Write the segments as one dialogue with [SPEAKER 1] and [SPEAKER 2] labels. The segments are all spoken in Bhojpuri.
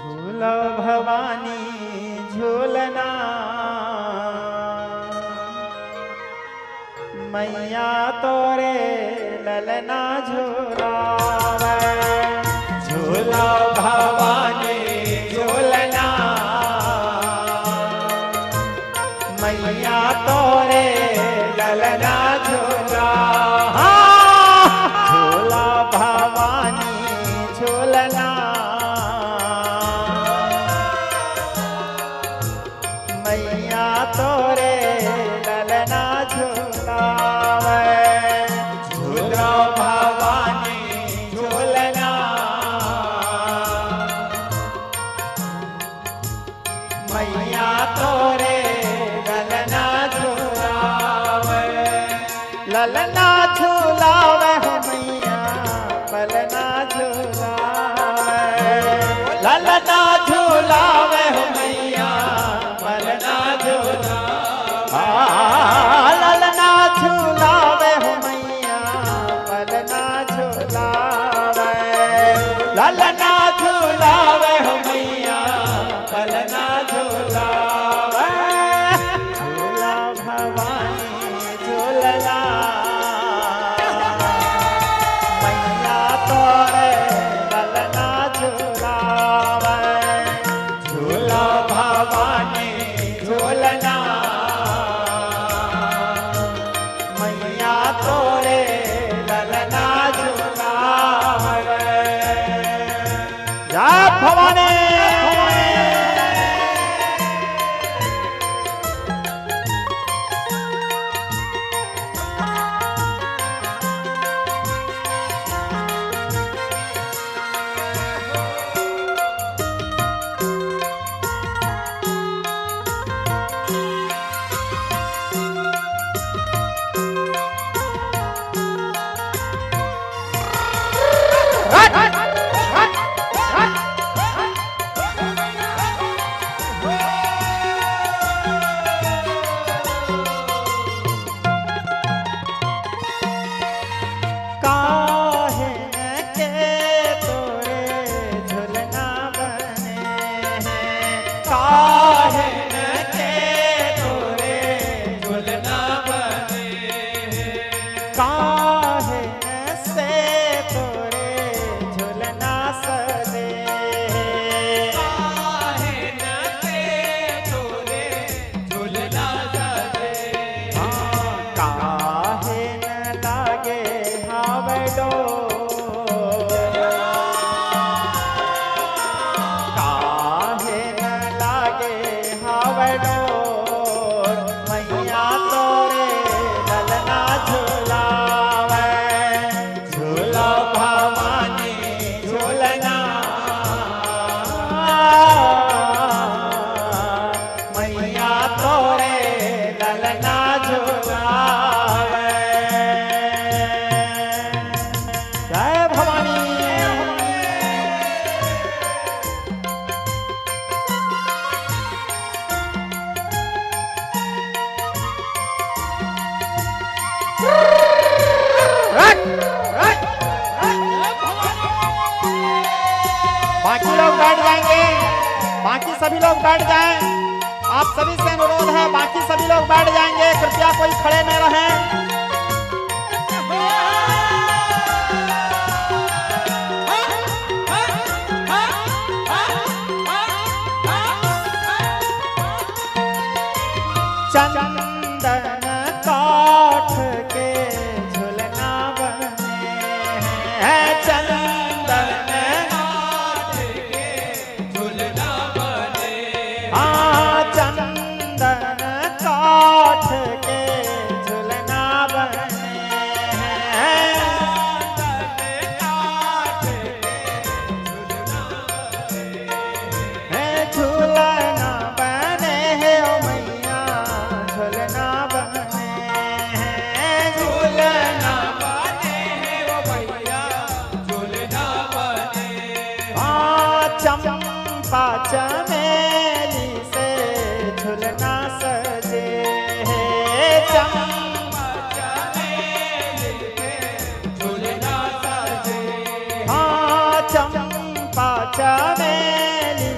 [SPEAKER 1] झूलो भवानी झूलना मैया तोरे ललना झूलावे। झूलो भवानी झूलना मैया तोरे ललना झूला। झूला भवानी झूलना मैया तोरे ललना झूलावे। झूलो भवानी झूलना मैया तोरे ललना झूलावे। ललना झूलावे हो मैया पलना झूलावे। ललना झूलावे हो मैया पलना झूलावे। ललना झूलावे हो मैया पलना झूलावे। ललना झूलावे हो मैया पलना झूलावे। झूला भवानी झूलना मैया तोरे ललना झूलावे। झूला भवानी झूलना मैया तोरे ललना झूलावे। जय भवानी। बाकी लोग बैठ जाएंगे, बाकी सभी लोग बैठ जाएं। आप सभी से अनुरोध है, बाकी सभी लोग बैठ जाएंगे, कृपया कोई खड़े न रहें। चंदन काठ के झुलना बने हैं। चंदन काठ के झुलना बने। हाँ चंदन काठ के झुलना बने हैं। चंदन काठ के झुलना बने हैं। झुलना बने हैं ओ मैया झुलना बने हैं। झुलना बने हैं ओ मैया झुलना बने। हाँ चंपा चमेली से झुलना सजे है। चंपा चमेली से झुलना सजे। हाँ चंपा चमेली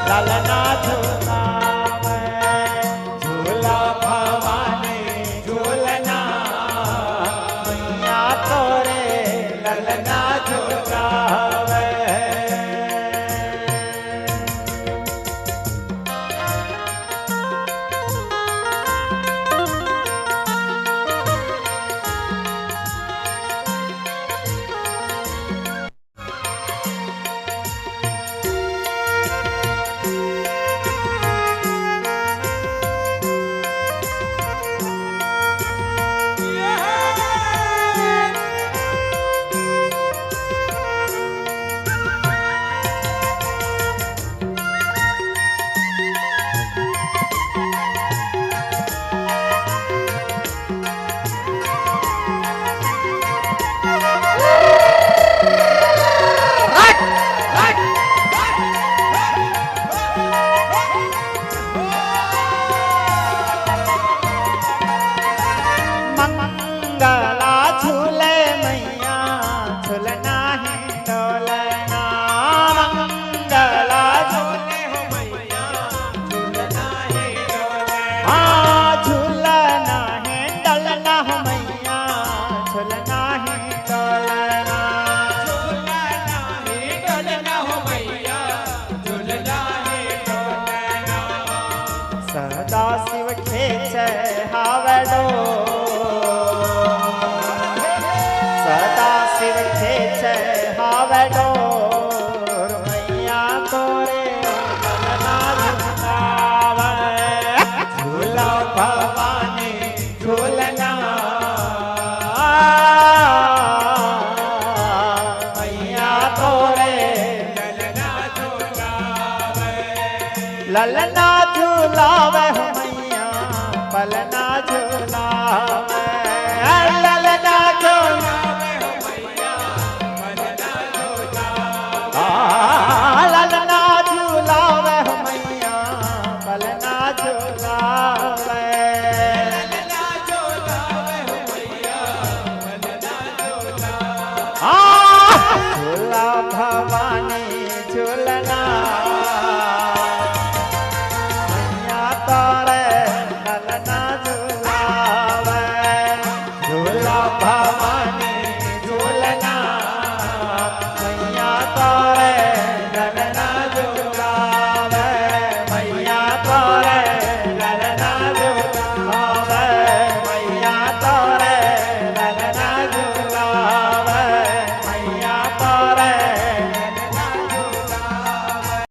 [SPEAKER 1] ललना झूलावे झूला भवानी झूलना मैया तोरे ललना झूलावे। मंगला झूले मैया झूलना है डोलना मंगला झूले हो मैया झूलना है डोलना हाँ झूलना है डोलना हो मैया झूलना है डोलना झूलना है डोलना हो मैया झूलना है डोलना सदा शिव खेचे हावे सदा शिव खेचे हावे डोर मैया तोरे ललना झूलावे झूला भवानी झूलना मैया तोरे ललना झूलावे ललना झूलावे मैया पलना झूलावे ललना झूलावे मैया पलना झूलावे ललना